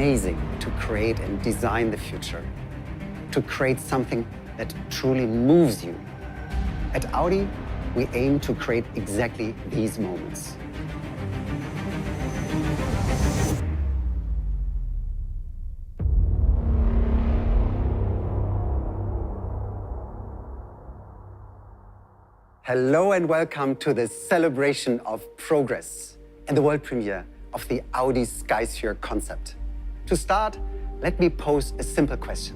amazing to create and design the future, to create something that truly moves you. At Audi, we aim to create exactly these moments. Hello and welcome to the celebration of progress and the world premiere of the Audi Skysphere concept. To start, let me pose a simple question.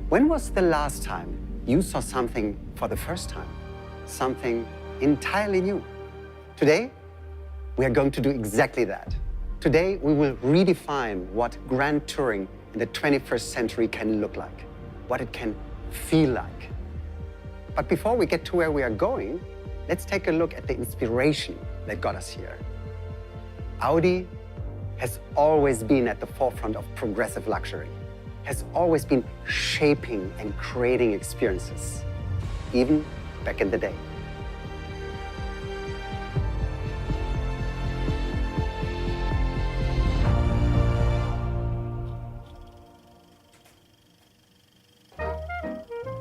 When was the last time you saw something for the first time? Something entirely new? Today, we are going to do exactly that. Today, we will redefine what grand touring in the 21st century can look like, what it can feel like. But before we get to where we are going, let's take a look at the inspiration that got us here. Audi has always been at the forefront of progressive luxury, has always been shaping and creating experiences, even back in the day.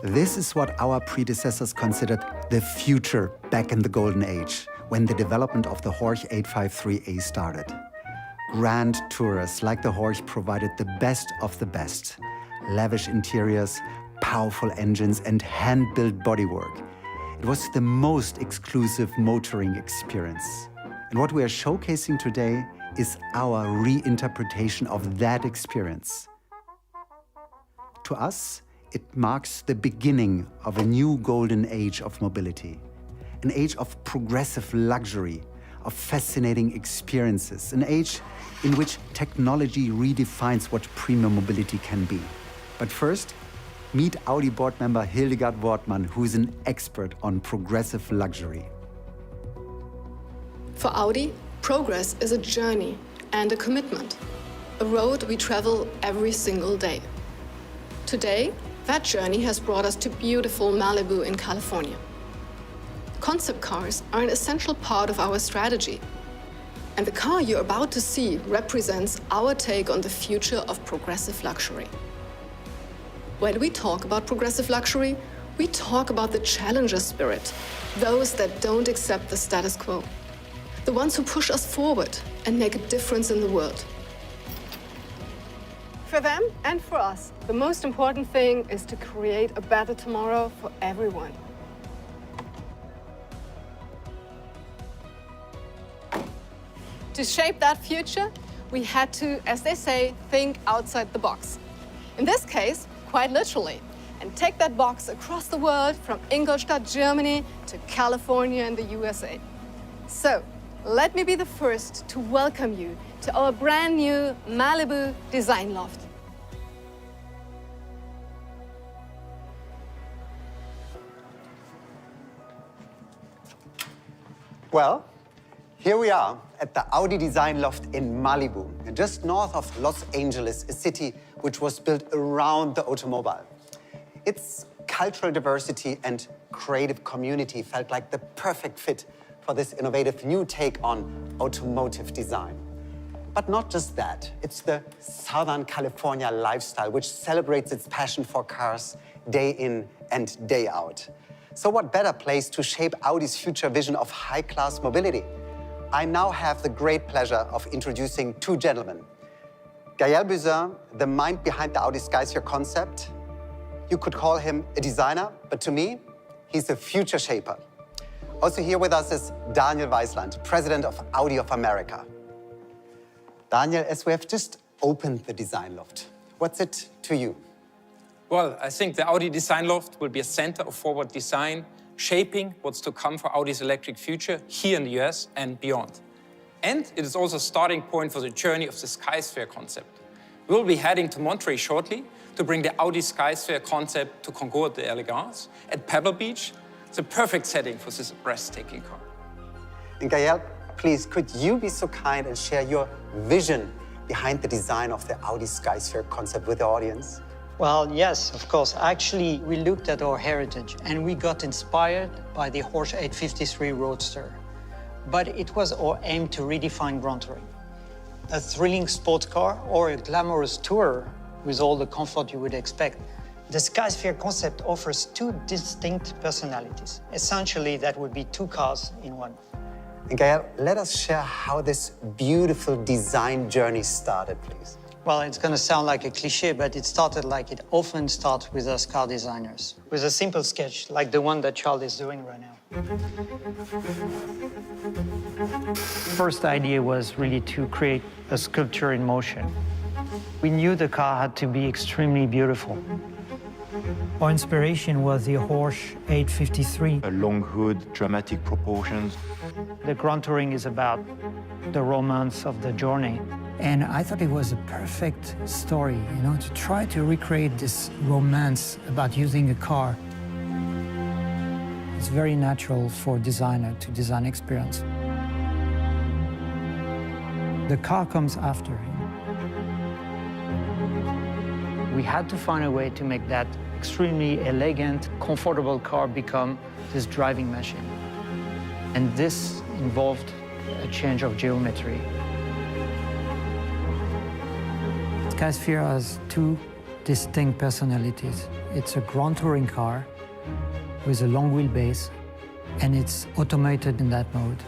This is what our predecessors considered the future back in the golden age, when the development of the Horch 853A started. Grand tourers like the Horch provided the best of the best. Lavish interiors, powerful engines, and hand-built bodywork. It was the most exclusive motoring experience. And what we are showcasing today is our reinterpretation of that experience. To us, it marks the beginning of a new golden age of mobility, an age of progressive luxury, of fascinating experiences, an age in which technology redefines what premium mobility can be. But first, meet Audi board member Hildegard Wortmann, who is an expert on progressive luxury. For Audi, progress is a journey and a commitment, a road we travel every single day. Today, that journey has brought us to beautiful Malibu in California. Concept cars are an essential part of our strategy. And the car you're about to see represents our take on the future of progressive luxury. When we talk about progressive luxury, we talk about the challenger spirit, those that don't accept the status quo, the ones who push us forward and make a difference in the world. For them and for us, the most important thing is to create a better tomorrow for everyone. To shape that future, we had to, as they say, think outside the box. In this case, quite literally, and take that box across the world from Ingolstadt, Germany to California in the USA. So, let me be the first to welcome you to our brand new Malibu Design Loft. Well, here we are at the Audi Design Loft in Malibu, just north of Los Angeles, a city which was built around the automobile. Its cultural diversity and creative community felt like the perfect fit for this innovative new take on automotive design. But not just that, it's the Southern California lifestyle which celebrates its passion for cars day in and day out. So what better place to shape Audi's future vision of high-class mobility? I now have the great pleasure of introducing two gentlemen. Gaël Buzyn, the mind behind the Audi Skysphere concept. You could call him a designer, but to me, he's a future shaper. Also here with us is Daniel Weisland, president of Audi of America. Daniel, as we have just opened the Design Loft, what's it to you? Well, I think the Audi Design Loft will be a center of forward design, shaping what's to come for Audi's electric future here in the US and beyond. And it is also a starting point for the journey of the Skysphere concept. We'll be heading to Monterey shortly to bring the Audi Skysphere concept to Concours d'Elegance at Pebble Beach. It's a perfect setting for this breathtaking car. And Gaël, please, could you be so kind and share your vision behind the design of the Audi Skysphere concept with the audience? Well, yes, of course. Actually, we looked at our heritage and we got inspired by the Horch 853 Roadster. But it was our aim to redefine grand touring. a thrilling sports car or a glamorous tourer with all the comfort you would expect, the Skysphere concept offers two distinct personalities. Essentially, that would be two cars in one. And Gael, let us share how this beautiful design journey started, please. Well, it's going to sound like a cliche, but it started like it often starts with us car designers, with a simple sketch like the one that Charles is doing right now. First idea was really to create a sculpture in motion. We knew the car had to be extremely beautiful. Our inspiration was the Porsche 853. A long hood, dramatic proportions. The Grand Touring is about the romance of the journey. And I thought it was a perfect story, you know, to try to recreate this romance about using a car. It's very natural for a designer to design experience. The car comes after. We had to find a way to make that extremely elegant, comfortable car become this driving machine. And this involved a change of geometry. Skysphere has two distinct personalities. It's a Grand Touring car with a long wheelbase, and it's automated in that mode.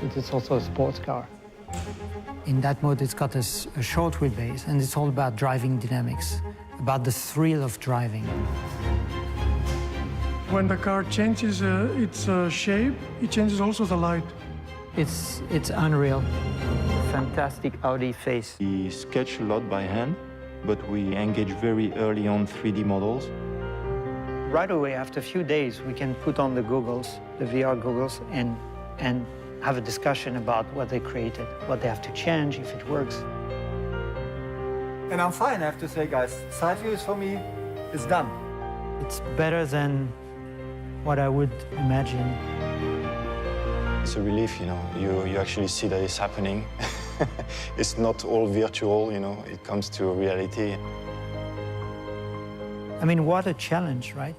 It is also a sports car. In that mode, it's got a short wheelbase, and it's all about driving dynamics, about the thrill of driving. When the car changes its shape, it changes also the light. It's unreal. Fantastic Audi face. We sketch a lot by hand, but we engage very early on 3D models. Right away, after a few days, we can put on the goggles, the VR goggles, and have a discussion about what they created, what they have to change, if it works. And I'm fine, I have to say, guys. Side views for me is done. It's better than what I would imagine. It's a relief, you know. You actually see that it's happening. It's not all virtual, you know. It comes to reality. I mean, what a challenge, right?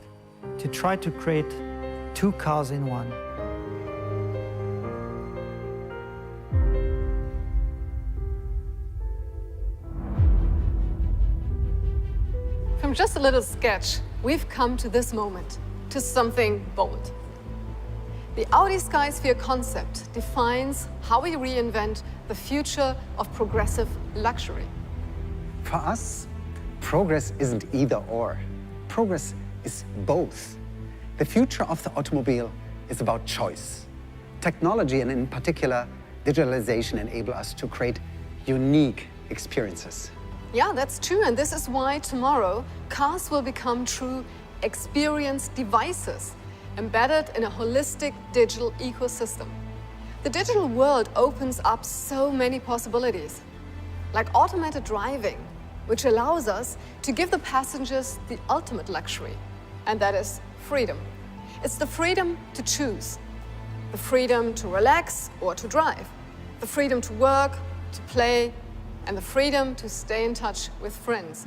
To try to create two cars in one. From just a little sketch, we've come to this moment, to something bold. The Audi Skysphere concept defines how we reinvent the future of progressive luxury. For us, progress isn't either or. Progress is both. The future of the automobile is about choice. Technology, and in particular, digitalization, enable us to create unique experiences. Yeah, that's true, and this is why tomorrow cars will become true experience devices embedded in a holistic digital ecosystem. The digital world opens up so many possibilities, like automated driving, which allows us to give the passengers the ultimate luxury, and that is freedom. It's the freedom to choose, the freedom to relax or to drive, the freedom to work, to play, and the freedom to stay in touch with friends.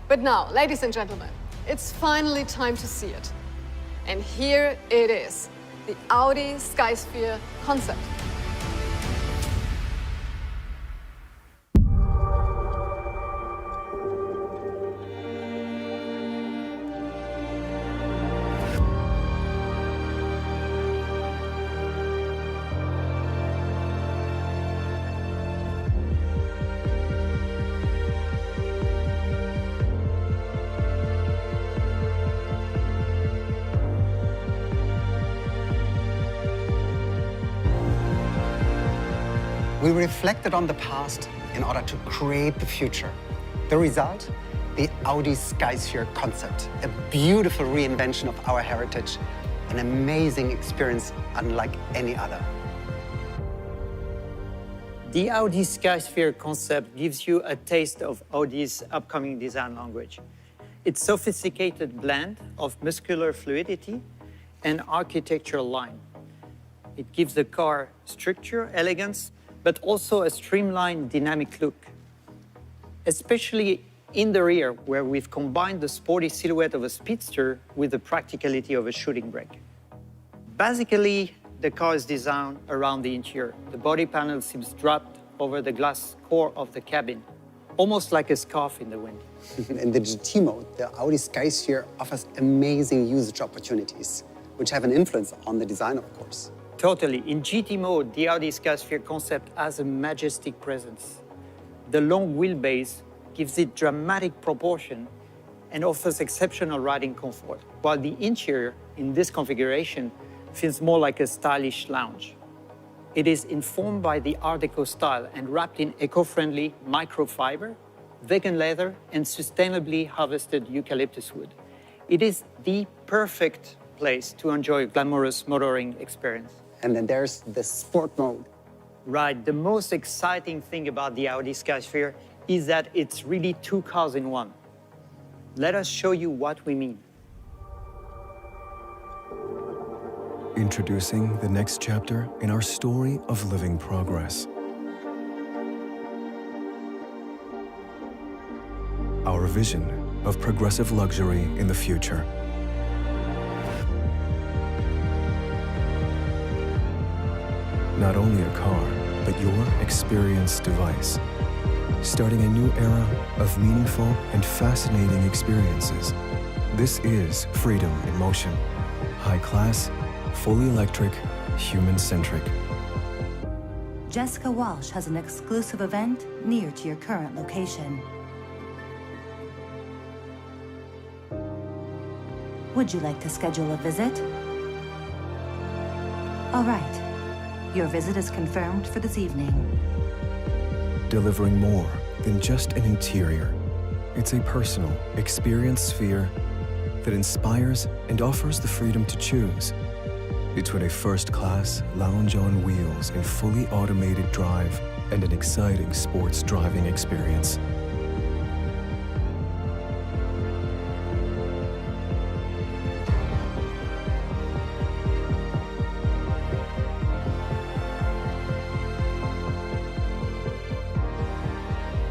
But now, ladies and gentlemen, it's finally time to see it. And here it is, the Audi Skysphere concept. We reflected on the past in order to create the future. The result? The Audi Skysphere concept, a beautiful reinvention of our heritage, an amazing experience unlike any other. The Audi Skysphere concept gives you a taste of Audi's upcoming design language. It's a sophisticated blend of muscular fluidity and architectural line. It gives the car structure, elegance, but also a streamlined, dynamic look, especially in the rear, where we've combined the sporty silhouette of a speedster with the practicality of a shooting brake. Basically, the car is designed around the interior. The body panel seems dropped over the glass core of the cabin, almost like a scarf in the wind. In the GT mode, the Audi Skysphere offers amazing usage opportunities, which have an influence on the design, of course. Totally. In GT mode, the Audi Skysphere concept has a majestic presence. The long wheelbase gives it dramatic proportion and offers exceptional riding comfort, while the interior in this configuration feels more like a stylish lounge. It is informed by the Art Deco style and wrapped in eco-friendly microfiber, vegan leather, and sustainably harvested eucalyptus wood. It is the perfect place to enjoy a glamorous motoring experience. And then there's the sport mode. Right, the most exciting thing about the Audi Skysphere is that it's really two cars in one. Let us show you what we mean. Introducing the next chapter in our story of living progress. Our vision of progressive luxury in the future. Not only a car, but your experience device. Starting a new era of meaningful and fascinating experiences. This is freedom in motion. High class, fully electric, human-centric. Jessica Walsh has an exclusive event near to your current location. Would you like to schedule a visit? All right. Your visit is confirmed for this evening. Delivering more than just an interior. It's a personal experience sphere that inspires and offers the freedom to choose between a first-class lounge on wheels and fully automated drive and an exciting sports driving experience.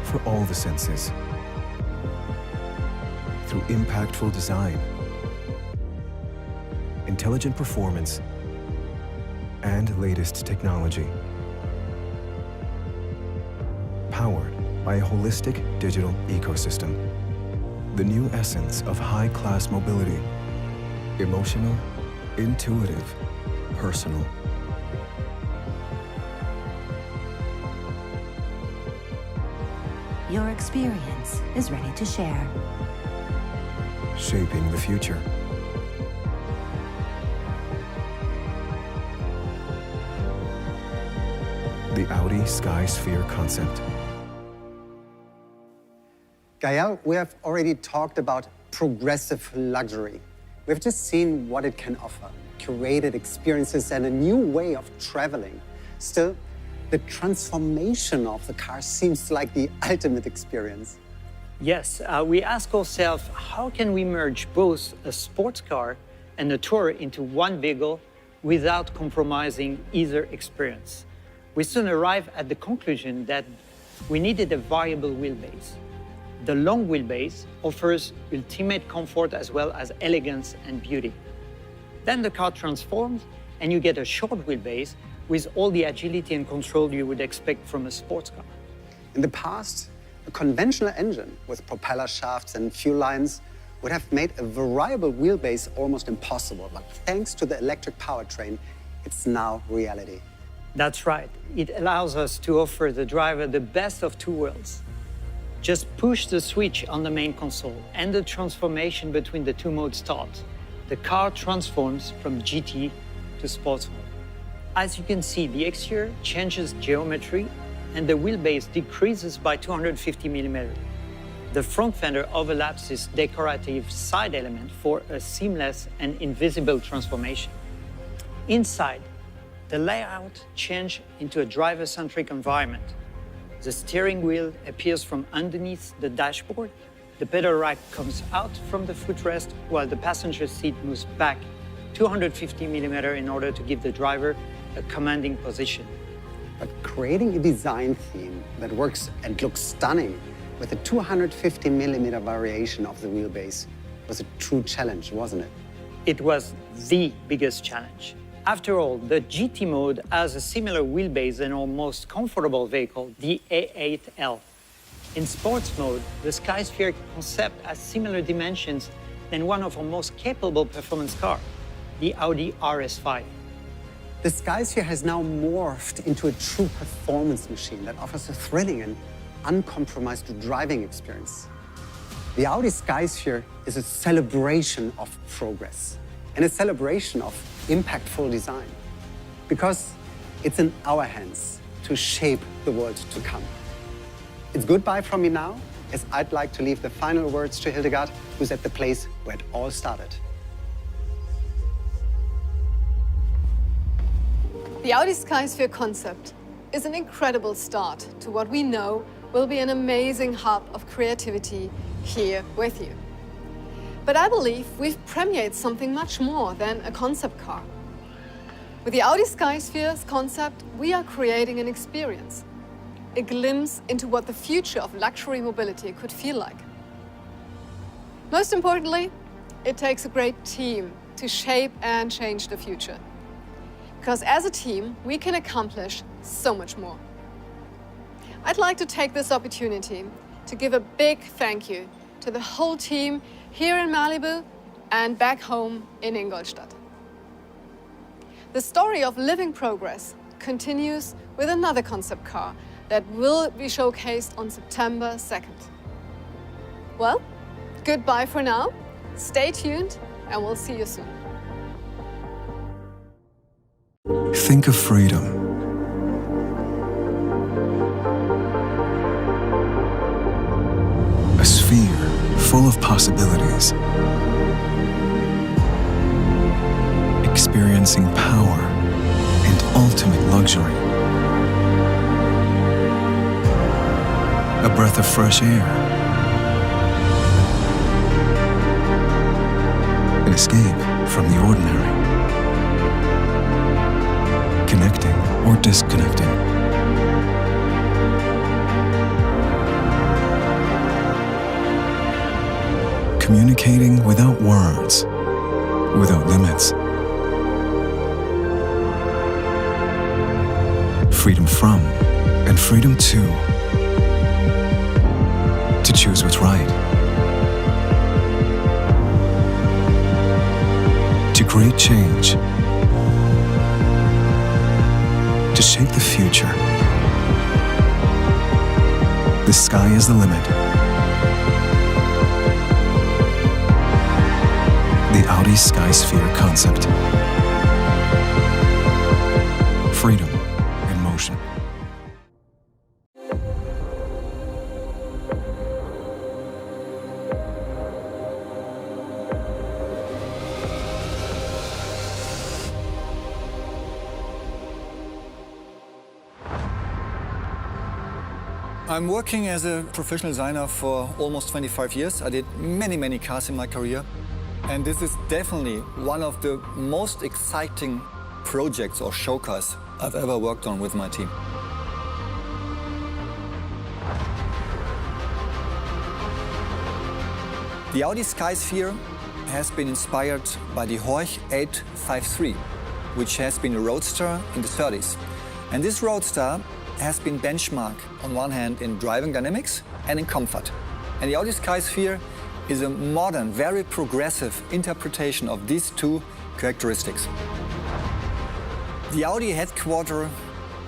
For all the senses, through impactful design, intelligent performance, and latest technology. Powered by a holistic digital ecosystem. The new essence of high-class mobility. Emotional, intuitive, personal. Your experience is ready to share. Shaping the future. The Audi Skysphere concept. Gael, we have already talked about progressive luxury. We've just seen what it can offer, curated experiences and a new way of traveling. Still, the transformation of the car seems like the ultimate experience. Yes, we ask ourselves, how can we merge both a sports car and a tour into one vehicle without compromising either experience? We soon arrive at the conclusion that we needed a variable wheelbase. The long wheelbase offers ultimate comfort as well as elegance and beauty. Then the car transforms and you get a short wheelbase with all the agility and control you would expect from a sports car. In the past, a conventional engine with propeller shafts and fuel lines would have made a variable wheelbase almost impossible, but thanks to the electric powertrain, it's now reality. That's right. It allows us to offer the driver the best of two worlds. Just push the switch on the main console and the transformation between the two modes starts. The car transforms from GT to sports mode. As you can see, the exterior changes geometry and the wheelbase decreases by 250 millimeters. The front fender overlaps this decorative side element for a seamless and invisible transformation. Inside, the layout changed into a driver-centric environment. The steering wheel appears from underneath the dashboard. The pedal rack comes out from the footrest while the passenger seat moves back 250 millimeters in order to give the driver a commanding position. But creating a design theme that works and looks stunning with a 250 millimeter variation of the wheelbase was a true challenge, wasn't it? It was the biggest challenge. After all, the GT mode has a similar wheelbase than our most comfortable vehicle, the A8L. In sports mode, the Skysphere concept has similar dimensions than one of our most capable performance cars, the Audi RS5. The Skysphere has now morphed into a true performance machine that offers a thrilling and uncompromised driving experience. The Audi Skysphere is a celebration of progress and a celebration of impactful design, because it's in our hands to shape the world to come. It's goodbye from me now, as I'd like to leave the final words to Hildegard, who's at the place where it all started. The Audi Skysphere concept is an incredible start to what we know will be an amazing hub of creativity here with you. But I believe we've premiered something much more than a concept car. With the Audi Skysphere's concept, we are creating an experience, a glimpse into what the future of luxury mobility could feel like. Most importantly, it takes a great team to shape and change the future. Because as a team, we can accomplish so much more. I'd like to take this opportunity to give a big thank you to the whole team here in Malibu and back home in Ingolstadt. The story of living progress continues with another concept car that will be showcased on September 2nd. Well, goodbye for now. Stay tuned, and we'll see you soon. Think of freedom. A sphere full of possibilities. Experiencing power and ultimate luxury. A breath of fresh air. An escape from the ordinary. Connecting or disconnecting. Communicating without words, without limits. Freedom from and freedom to choose what's right. To create change. To shape the future. The sky is the limit. The Audi Skysphere concept. Freedom in motion. I'm working as a professional designer for almost 25 years. I did many cars in my career. And this is definitely one of the most exciting projects or show cars I've ever worked on with my team. The Audi Skysphere has been inspired by the Horch 853, which has been a roadster in the 30s. And this roadster has been benchmarked on one hand in driving dynamics and in comfort. And the Audi Skysphere is a modern, very progressive interpretation of these two characteristics. The Audi headquarters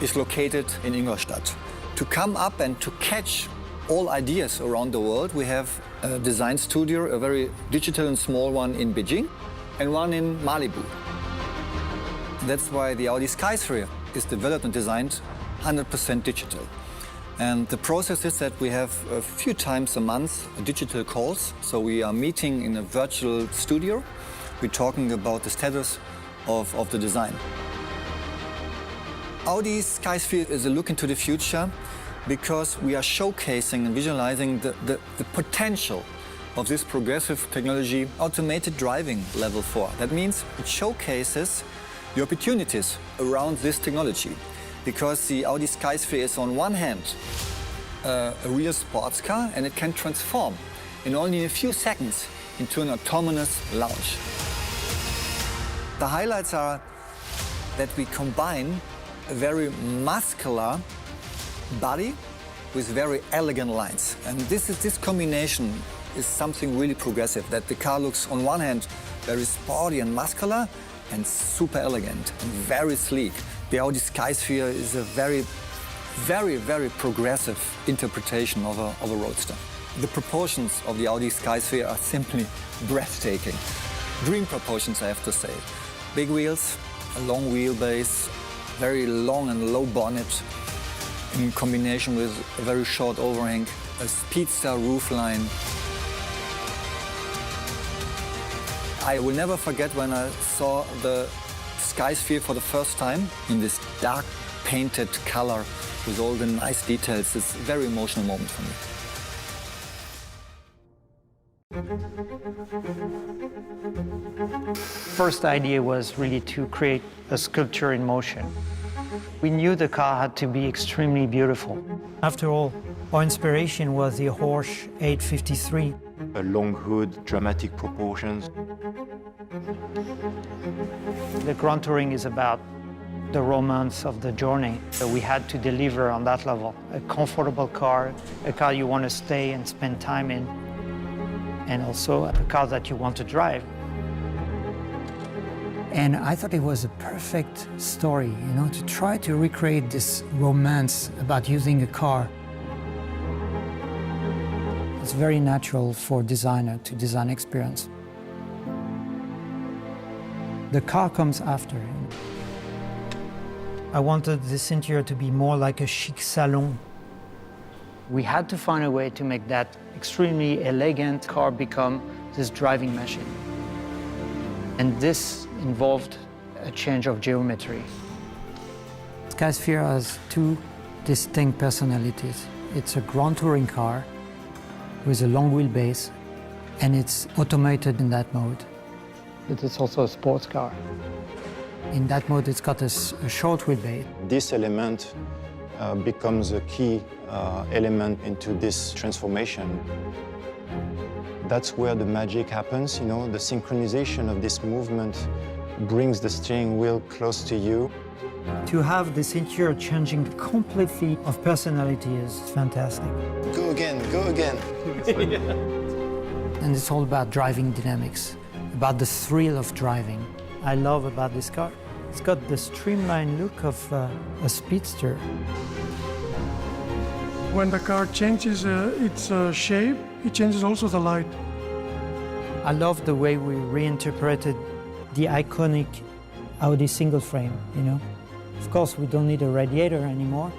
is located in Ingolstadt. To come up and to catch all ideas around the world, we have a design studio, a very digital and small one in Beijing, and one in Malibu. That's why the Audi Skysphere is developed and designed 100% digital. And the process is that we have a few times a month digital calls. So we are meeting in a virtual studio. We're talking about the status of the design. Audi Skysphere is a look into the future because we are showcasing and visualizing the potential of this progressive technology, automated driving level 4. That means it showcases the opportunities around this technology. Because the Audi Skysphere is on one hand a real sports car, and it can transform in only a few seconds into an autonomous lounge. The highlights are that we combine a very muscular body with very elegant lines. And this combination is something really progressive, that the car looks on one hand very sporty and muscular and super elegant and very sleek. The Audi Skysphere is a very, very progressive interpretation of a roadster. The proportions of the Audi Skysphere are simply breathtaking. Dream proportions, I have to say. Big wheels, a long wheelbase, very long and low bonnet, in combination with a very short overhang, a speedster roofline. I will never forget when I saw the Skysphere for the first time in this dark painted color with all the nice details. It's a very emotional moment for me. First idea was really to create a sculpture in motion. We knew the car had to be extremely beautiful. After all, our inspiration was the Porsche 853. A long hood, dramatic proportions. The Grand Touring is about the romance of the journey. So we had to deliver on that level. A comfortable car, a car you want to stay and spend time in, and also a car that you want to drive. And I thought it was a perfect story, you know, to try to recreate this romance about using a car. It's very natural for a designer to design experience. The car comes after. I wanted this interior to be more like a chic salon. We had to find a way to make that extremely elegant car become this driving machine. And this involved a change of geometry. Skysphere has two distinct personalities. It's a Grand Touring car with a long wheelbase, and it's automated in that mode. But it's also a sports car. In that mode, it's got a short wheelbase. This element becomes a key element into this transformation. That's where the magic happens, you know, the synchronization of this movement brings the steering wheel close to you. To have this interior changing completely of personality is fantastic. Go again, go again. And it's all about driving dynamics, about the thrill of driving. I love about this car, it's got the streamlined look of a speedster. When the car changes its shape, it changes also the light. I love the way we reinterpreted the iconic Audi single frame, you know. Of course, we don't need a radiator anymore.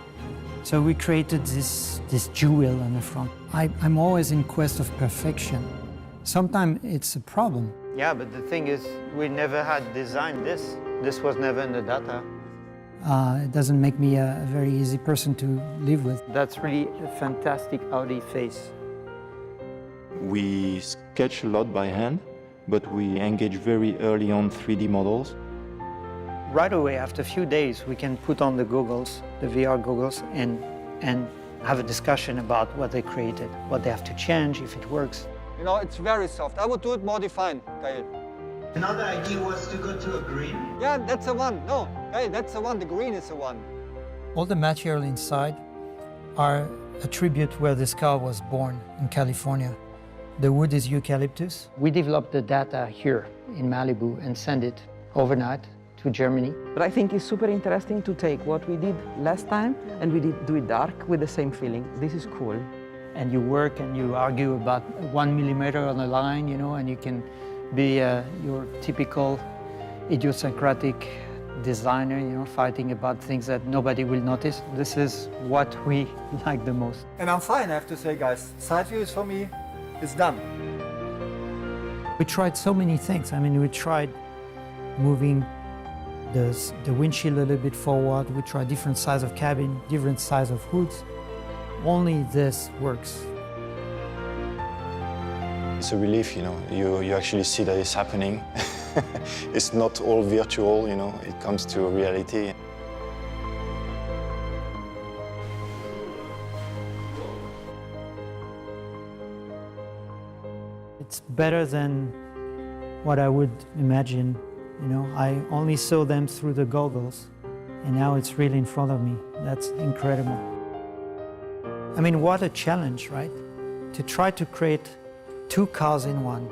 So we created this jewel on the front. I'm always in quest of perfection. Sometimes it's a problem. Yeah, but the thing is, we never had designed this. This was never in the data. It doesn't make me a very easy person to live with. That's really a fantastic Audi face. We sketch a lot by hand, but we engage very early on 3D models. Right away, after a few days, we can put on the goggles, the VR goggles, and have a discussion about what they created, what they have to change, if it works. You know, it's very soft. I would do it more defined, Gael. Another idea was to go to a green. Yeah, that's the one. No, hey, that's the one. The green is the one. All the material inside are a tribute where this car was born in California. The wood is eucalyptus. We developed the data here in Malibu and send it overnight to Germany. But I think it's super interesting to take what we did last time and we do it dark with the same feeling. This is cool. And you work and you argue about 1 millimeter on the line, you know, and you can be your typical idiosyncratic designer, you know, fighting about things that nobody will notice. This is what we like the most. And I'm fine, I have to say, guys. Side view is for me, it's done. We tried so many things. I mean, we tried moving the windshield a little bit forward. We tried different size of cabin, different size of hoods. Only this works. It's a relief, you know, you actually see that it's happening. It's not all virtual, you know, it comes to reality. It's better than what I would imagine You know, I only saw them through the goggles, and now it's really in front of me. That's incredible. I mean, what a challenge, right? To try to create two cars in one.